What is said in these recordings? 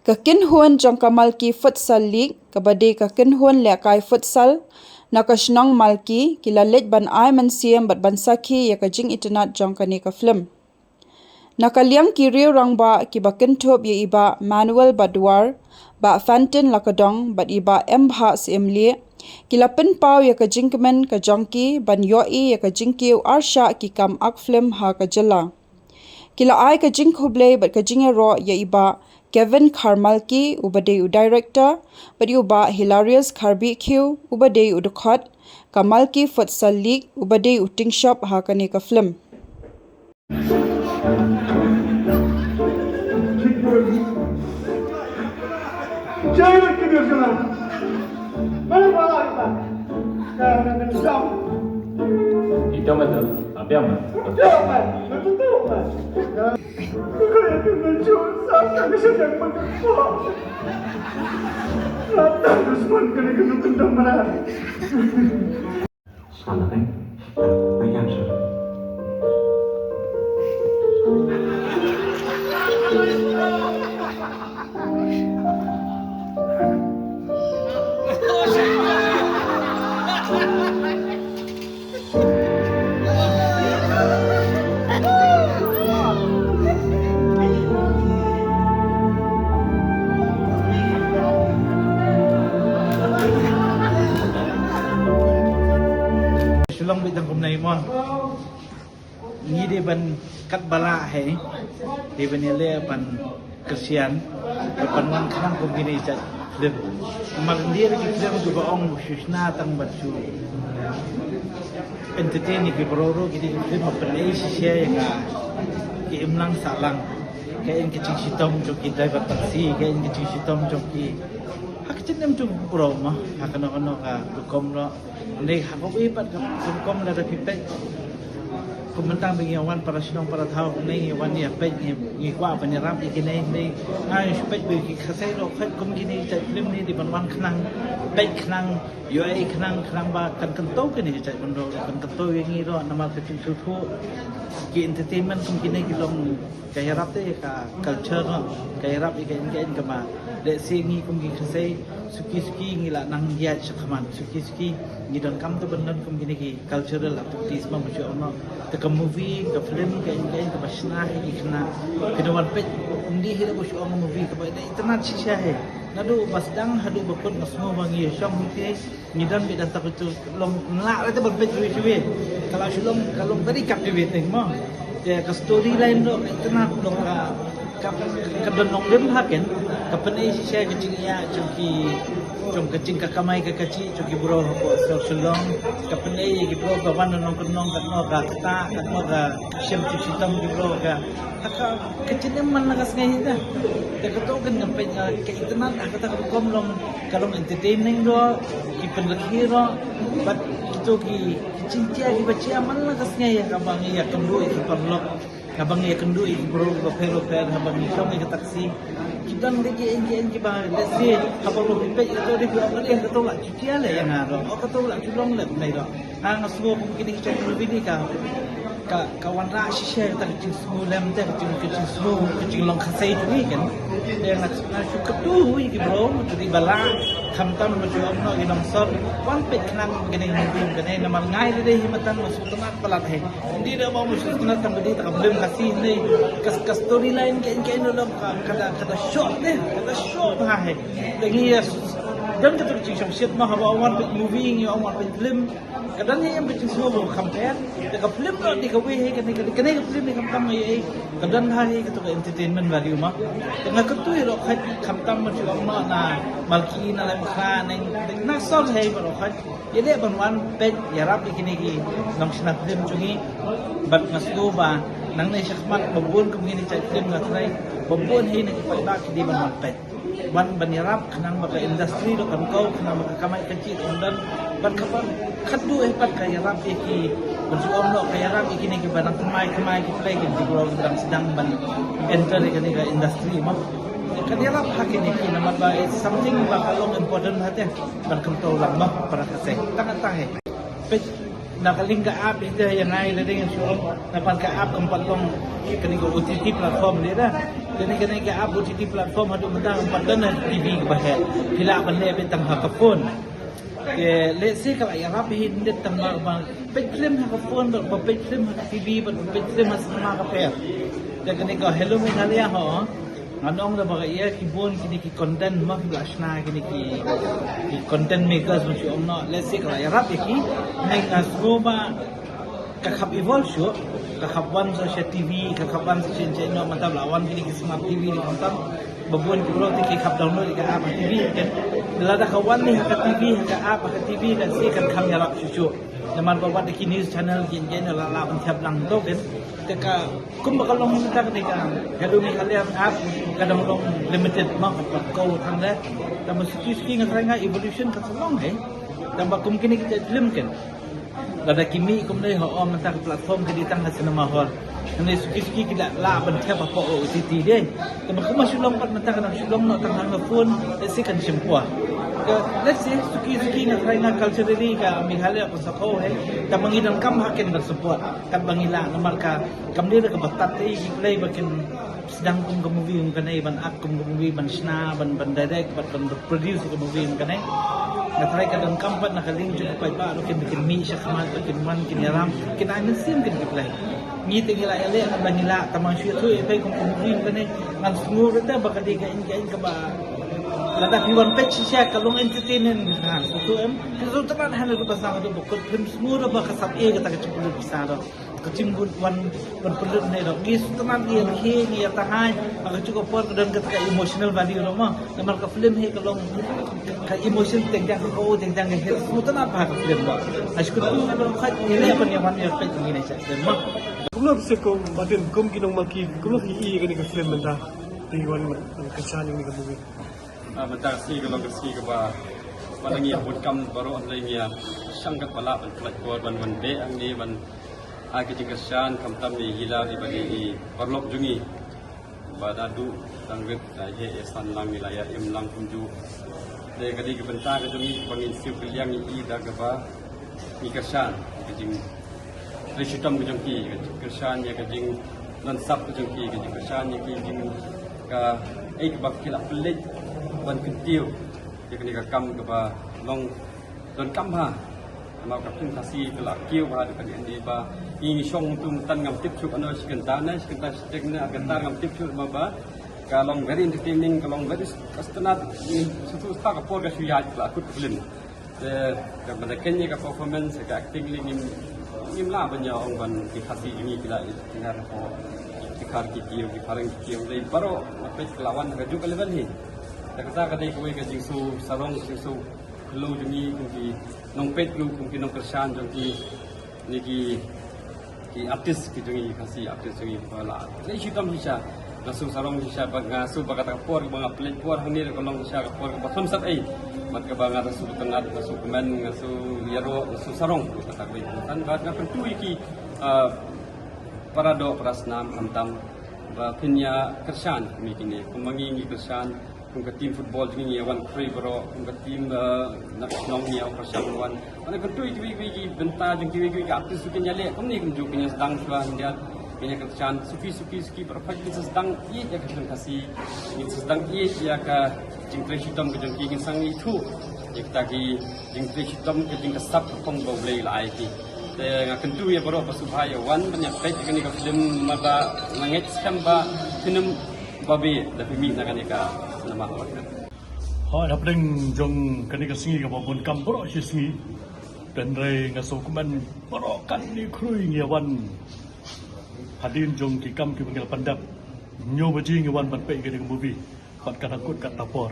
ka kinhuan jong kamalki futsal league kabadi ka kinhuan le kai futsal nakashnong malki kilalet ban ai man siam bat ban sakhi ya ka jing internet jong kani ka film nakaliang ki riu rangba ki bakin thop ye iba manuel badwar ba fantin lakadong bat iba embha simli kilapin paw ya ka jingmen ka jongki ban yoi ya ka jingki arsha ki kam ak film ha ka jala kila ai ka jing khuble bat ka jinge ro ya iba Kevin Karmalki ubade director but uba Hilarious Karbi Q ubade udkhot Kamalki Futsal League ubade uting shop ha kani ka film Jangan kebiasaan. Mana bala kita? Karena kencang. Itu betul. Apa yang Jangan. Betul kan? Kaya kencang sangat kesedang mengepak. Rata Usman kena kendang mana? Salah kan? Ayam sah. Long bị thằng hôm nay mà nghĩ đi bên cắt bala hay đi bên này là bên kesian bên mana khang cũng gini cak film mà dia lagi film juga ông Susna tang baju entertain ni beroro gini film apa ni sih ya ke imlang salang ke yang kecil sitom joki driver taksi ke yang kecil sitom joki kecil nem tu bro mah akan ka dukom lo ni hakop ipat dukom la da pipet kumentang bengiawan para sinong para thau ni wan ni pet ni kwa panyaram ikini ni ai pet bi ki khasai lo khat kum gini cai film ni di ban khnang pet khnang UI khnang ba kan to ke ni cai ban ro kan to yengi ro nama kecil thu ki entertainment kum gini ki long kaya rap te ka culture no kaya rap ikan ka ma de singi kum gi khasai suki ngila nang dia chakman suki ni don kam to ban kum gini ki cultural activities ma masya Allah te ka movie ka film ka basna hi khna kidawan pet undi hi masya Allah movie ka ba internet shisha hai nadu basdang hadu bakut masmo bangi shom hi ni don bi data betul long la la te ban pet cuy kalau shulong kalau tadi captivating mo ya ka storyline do internet do ka kadonong lim haken kapan si saya kecil ya cungki kecil kakamai ke kecil cungki bro ko selong kapan ki bro ka wan nong kenong ka kata ka shem sitam ki bro ka kecil man nagas ngai dah de kato kan ngampai ke internet kata kom long kalong entertaining do ki penlehiro bat itu ki cintia ki baca man nagas ngai ka bang ya kendu ki perlok habang ya kendu i bro per habang ni kami ke taksi kita lagi engi ba desi habang lo pe itu di buat lagi ke tolak cuci ala yang ada oh tolak culong le nai do ang semua mungkin kita video ka kawan ra shisha ta kecil semua lem ta kecil semua kecil long khasai tu ni kan yang nak syukur tu i bro di bala khamtam macam amno i nong sor wan pet khnang gini mungkin gini nama ngai le himatan masuk temat pelat hai di dah mau musyrik kena tambadi tak belum kasih ni kas storyline ke dalam kata short ni kata short hai lagi dan kata kecil syet mah awan movie ni awan film kadang yang kecil semua compare dekat film lo di kawe kena film ni kamtam ai kadang hari kata entertainment value mah dengan ketui lo khat kamtam macam mana na malki na lai khan na sol hai lo khat ye le ban wan pet ya rap ikini ki nong snap film chungi bat masdo ba nang nei shakmat babun kumini cai film na trai babun hi na ipada ki di ban wan pet wan banirap kanang maka industri lo kan kau kanang maka kamai kecil dan ban kapan khadu hebat kaya rap iki berjuang lo kaya rap iki ni barang kemai ki play ki di pulau sedang ban enter ni ke industri mah kaya rap hak ini ki nama ba something ba kalong important hati ban kentau lama para kasih tangan tahe nakaling ka-app ito yang ay na din yung show napan ka-app kung palong kanigo OTT platform nila kena ke up OTT platform hadu mentang padana TV ke bahaya pila benda betang hakafon ke let's say kalau ya rapi hindet tambah bang page film hakafon ber page film TV ber page film sama ka pair dan kena ke hello Meghalaya ho anong da baga ia kibon kini ki content mak blasna kini ki content makers macam omno let's say kalau ya rapi ki ngai asroba kakap evolve show kakap wan sa TV kakap wan sa channel matab lawan kini ki smart TV ni kontam babon ki bro ki kap download ka app TV kan lada kawan ni ka TV ka app ka TV kan si kan kam ya lak chuchu naman bawa ki news channel kin kin la la ban tiap lang to kan ka kum bakal long minta ni ka hello ni kalian app kadang long limited mak ko thang le tambah sikit ngatrenga evolution ka salong tambah kum kini kita film kan lada kimi kum dai ho om ta platform ke ditang hasana mahor ni suki kita la ban tiap apa OTT deh tambah kum sulong pat mata kana sulong no tang hang phone si kan simpua let's say suki na try na culturally ka Meghalaya ko sa ko tambah ngidang kam hakin bersupport kan bangila nomor ka kam dia ka batat play bakin sedang kum movie kan ban akum movie ban sna ban direct ban produce ke movie kan natry ka dang kampat nakaling jud pa ba kin mi siya kamal kin man kin yaram kin amin sim kin play ni tingila ele ang banila tamang siya tu ipay kung movie kan ngan smooth da baka di kain ka ba lada piwan page siya kalong entertainment kan so so tanan hanal ko pasang do ko film smooth ba ka sab e ka ta chupul bisado kecimbun wan perlu ni dok ni tanan dia ni tahan aga cukup por dan ka emotional value no ma namar ka film he kalong ka emotion tengjang ko tengjang he smooth tanan pa ka film ba asko tu na khat ni apa ni wan ya page ni ni sa ma Kumlo bisa kong batin kum kinong maki kumlo hii ka ni ka film menta tingwan kachaning ni ka movie Mentang si kalau si ke ba padangi abut kam baru andai nia sangkat pala ban flat gol ban be ang ni ban agi jingkasan kam tam ni hila di bagi i perlok jungi badadu tangret he esan lang wilayah im lang kunju de kadi ke benta ke jungi pangin siu keliang i da ke ba jingkasan ke jing resitam ke jungki jingkasan ya ke jing dan sap ke jungki ke jingkasan ya ke jing ka ek bak kila pelit ban kentiu dia kena kam ke ba long don kam ha mau ka pun kasi kelak kiu ba de kadi andi ba ingi song tum tan ngam tip chu ano sikenta stekna aganta ngam tip chu ba kalong very entertaining kalong very kastanat sutu sta ka por ka suya la kut film ka bada kenya ka performance ka acting lim la banya ong ban ki khasi ini kila ingar ko kar ki parang ki le baro apet lawan ka ju level hi kata kadai kuai ka jingsu sarong jingsu kelu jungi kungi nongpet lu kungi nong kersan jungi ni ki artis ki jungi kasi artis jungi pala nei hitam hisha nasu sarong hisha bag ngasu bagata por bang aplet por hanir kolong hisha por batham sat ai mat ka bang nasu tengah nasu kemen nasu yaro nasu sarong kata kuai tan bad ka pentu ki parado prasnam antam ba pinya kersan mi kini kumangi ngi kersan kung ka team football jingi wan free bro kung ka team nak nong ni au persang wan ana ka tui ki benta jing ki ka artis ki nyale kum ni kum ju ki sedang swa hindia kenya ka chan suki perfect ki sedang i ya ka kasi ni sedang i ya ka jing tre hitam ka jing ki sang i thu ik ta ki jing tre hitam ka jing ka sap kong bo blei lai ki te nga kentu ya bro pasubhaya wan banyak pet ni ka film maba manget samba film babi tapi mi na kanika nama awak. Ha dapat jong kanika singi ka babon kam bro si singi dan re ngaso kuman bro kan ni krui ngiawan hadin jong ki kam ki bangil pandap nyo baji ngiawan ban pe kanika movie pat kata kut kata por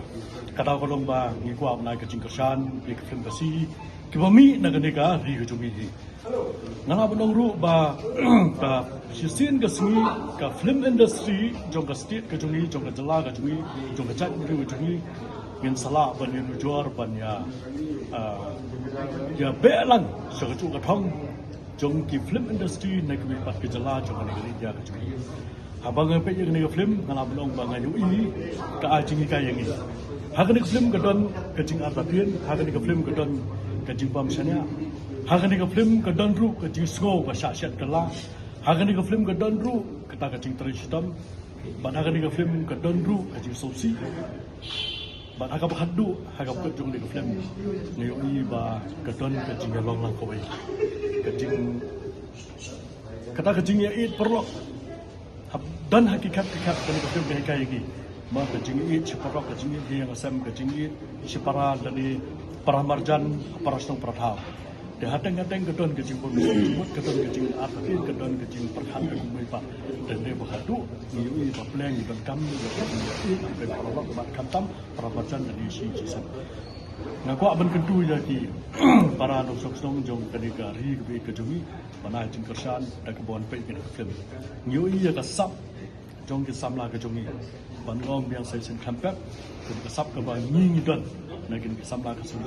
kata kolong ba ngi kwa na ka jingkersan ki film kasi ki bami na kanika ri ka jumi hi ngana bonong ru ba ka sisin ka singi ka film industry jong ka state ka jumi jong ka jala ka jumi jong ka chat ri ka jumi ngin sala ban ni juar ban ya belang so ka chu ka thong jong ki film industry na ki pat ka jala jong ka ni dia ka jumi habang pe yang ni ka film ngana bonong ba ngai ui ka ajing ka yang ni hagan ka film ka don ka jing artapien hagan ka film ka don ka jing pam shania hagan ka film ka don ru ka jing sko ka sha shat ka la hagan ka film ka don ru ka ta ka jing traditional Bat akan ni film ke donru kaji sosi. Bat agak berhadu agak berjung di film. Ni ba ke don kaji galong lang kawai. Kaji kata kaji ya it perlu. Dan hakikat kan ni film ni kai lagi. Ma kaji it separah kaji it yang asam kaji it separa dari para marjan para stong peratham. Dia hatang-hatang kedon kecing pembuat kedon kecing arti kedon kecing perhan kumai pak dan dia berhadu ni paplang ni dan kami ni apa kalau buat kantam para macam dari si jisan. Ngaku aban kentu jadi para nosok-nosok jong kadikari ke kejumi mana jing kersan dan kebon pe ke film. Ni ya kasap jong ke samla kejumi. Bangong yang saya sen kampek ke kasap ke bang ni don. Nakin samla ke sini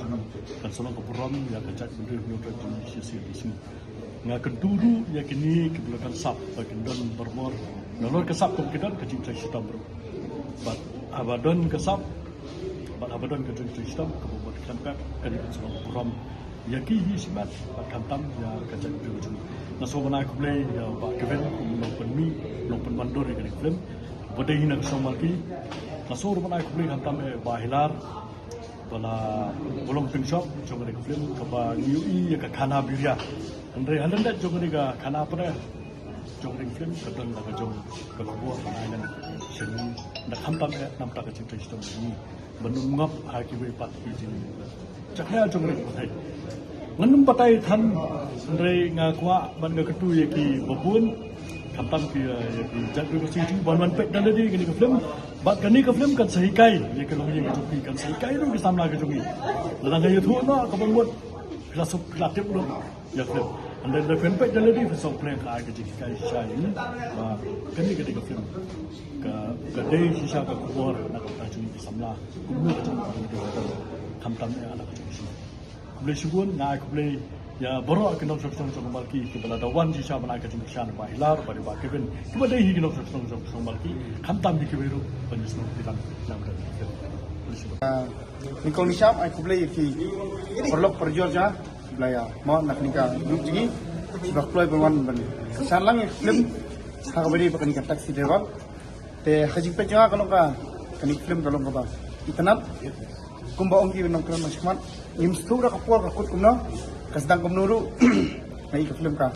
dan solong ke buram ya kecak bentuk nyurat di sini. Ngakan dulu ya kini kebelakan sap bagian don bermor. Nolor kesap kemungkinan kecing cai hitam bro. Bat abadon kesap, bat abadon kecing cai hitam kebuat kampek kini solong buram. Ya kihi simat bat kantam ya kecak bentuk. Naso mana aku boleh ya bat kevin kumulong mi, lompen bandor ya kini film. Bodai hina kesomalki. Naso mana aku boleh kantam bahilar. Bala bolong penshop jogo ni film kaba UI ya ka khana biria andre halanda jogo ni ka khana pare jogo ni film kadang laga jogo ka buat nan seni na khamtam nam ta ka chimtai stom ni banung ngap ha ki we pat ki jin chakya jogo ni patai nganum patai than andre nga kwa ban ga ketu ya ki babun khamtam ki ya ki jadu ko si ban pek dan di ni ka film bat kani ka film kan sahi kai ye ka longi ka joki kan sahi kai ro ki samla ka joki la ga yuthu no ka bangmut la sup la tip lo ya film and then the film page daladi for so plan ka ka jiki kai sha ni ba kani ka film ka dei si sha ka kubor na ka joki ki samla ku mu ka joki tham tam ya ala ka joki boleh subun na ku boleh ya borok ke nok sok malki ke bala dawan ji sha bana ka jin shan ba hilar ba ba ke ben ke ba dei hi nok sok malki khamtam di ke beru panis nok dilan nam da ni kong ni shap ai ku blai ki perlok perjorja blaya mo nak nika duk ji bak ploi berwan ban san lang film ha ka bari bakani ka taxi driver te haji pe ja ka ka kani film ka long ka ba itanap kumba ong ki nong kran masmat im sura ka por ka kut kumno kasdang kumnuru ngai ka film ka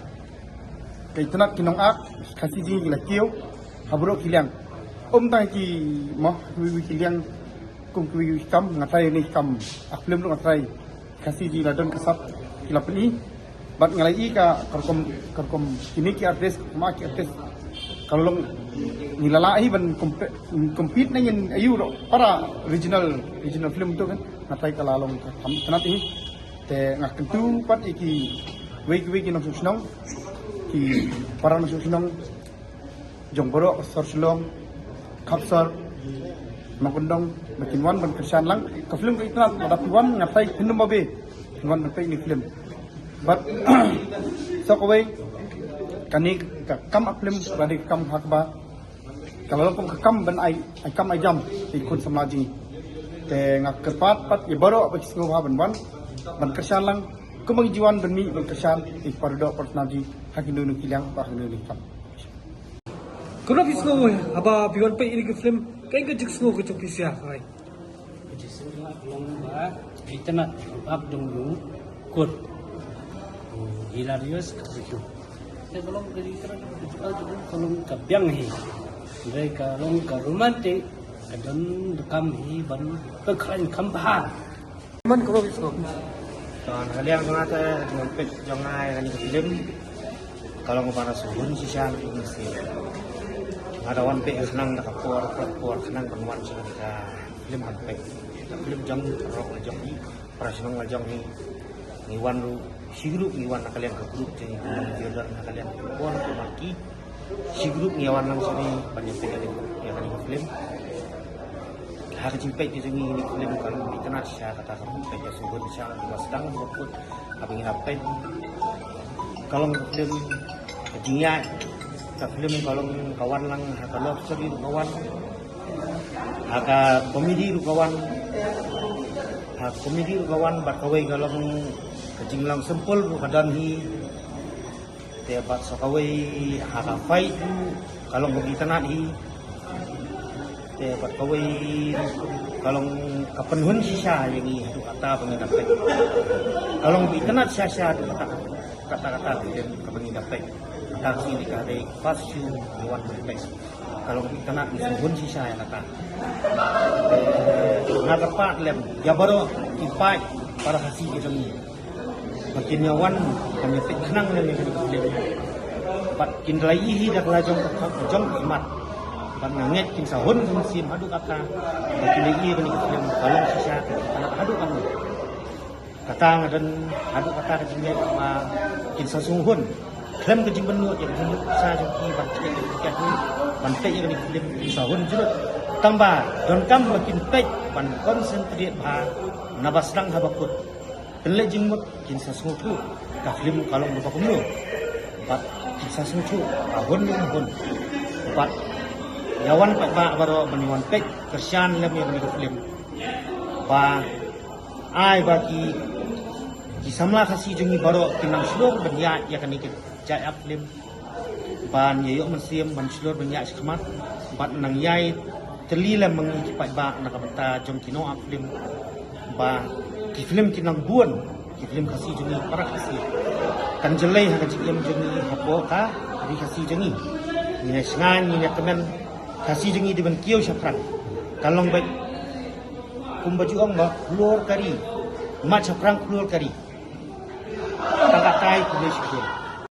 kay tanap kinong ak kasi ji la kiyo habro kilang tai ki mo wi kilang kum wi kam ngatai ni kam ak film lu ngatai kasi ji la don kasap kila peni bat ngalai ka karkom kini ki artis ma ki artis kalau nilalai ban compete na yin ayu para original film tu kan ngatai kalalong tanap ini te ngak tentu pat iki wig nok susnong ki para nok susnong jongboro sorslong kapsar makundong makinwan ban kersan lang ka film ka itna madapiwan ngatai hinum babe wan ban ni film but so kawai kani ka kam film badi kam hakba kalau kom ka kam ban ai kam ai jam ikut samaji te ngak kerpat pat ye baro apa kisgo ha ban ban kersan lang kumang jiwan ban mi ban kersan ipardo partnaji hakinu kilang ba hakinu kam Kuna kisno aba biwan pe ini ke film kain ke jiksno ke choki sia kai. Jisna long ba internet up dong lu kod hilarious kasiku. Te belum dari terang kalau kabyang hi. Dai kalau ka romantic kadang dekam hi ban kekran kambah. Man kuna kisno. Còn kalian mengata dengan pet jangai kan film kalau ngepana suhun sisa mesti ada wan pe senang nak por senang penguan sudah film hampe film jam rok jam ni prasenang jam ni wan ru sigrup ni wan kalian ke grup jadi jodoh kalian por maki sigrup ni wan nang sini banyak sekali ya kan film hari jumpa di sini ini film kalau internet saya kata kamu kayak suhun saya sedang berput abang hampe kalau film kejinya film kalau kawan lang kalau segi kawan aga komedi kawan berkawai kalau kecing lang sempol kadang hi tebat sakawai aga fight kalau begitu nanti Dapat kawin kalau kepenuhan sisa yang ini itu kata pengen kalau internet sisa itu kata-kata dan kepengen dapat kata sini kata pasyu hewan berpes kalau internet penuhan sisa yang kata nak dapat lem ya baru ipai para hasil itu ni makin nyawan kami kenang lem yang kita pat kinlaihi dak lajong jong imat pan nganget kin sahun kin sim adu kata kinlaihi kan kita kalau sisa anak adu kan kata ngadan adu kata kejinge ma kin sasunghun klem kejing benut yang benut sa jong ki ban cek tiket ni ban tek yang kita kin sahun jurut tambah don kam makin pek ban konsentrate ba nabasrang habakut tenle jingmut kin sasunghu ka film kalau lupa kumlu pat kisah suci tahun ni pun empat yawan pak baru meniwan pek kersian lem yang mereka film ba ai bagi kisamla kasih jengi baru kinang seluruh banyak ya kan ikut jaya film ban yayuk mensiam ban seluruh banyak sekemat empat nang yai terlilam mengikipat ba nak beta jom kino film ba ki film kinang buan ki film kasih jengi para kasih kan jelai hak jik yang jengi hapo ka di kasih jengi ni sengan ni teman kasih jengi di ban kiau syafran kalong baik kum baju ong ba keluar kari mat syafran keluar kari tak tai ku dia sikit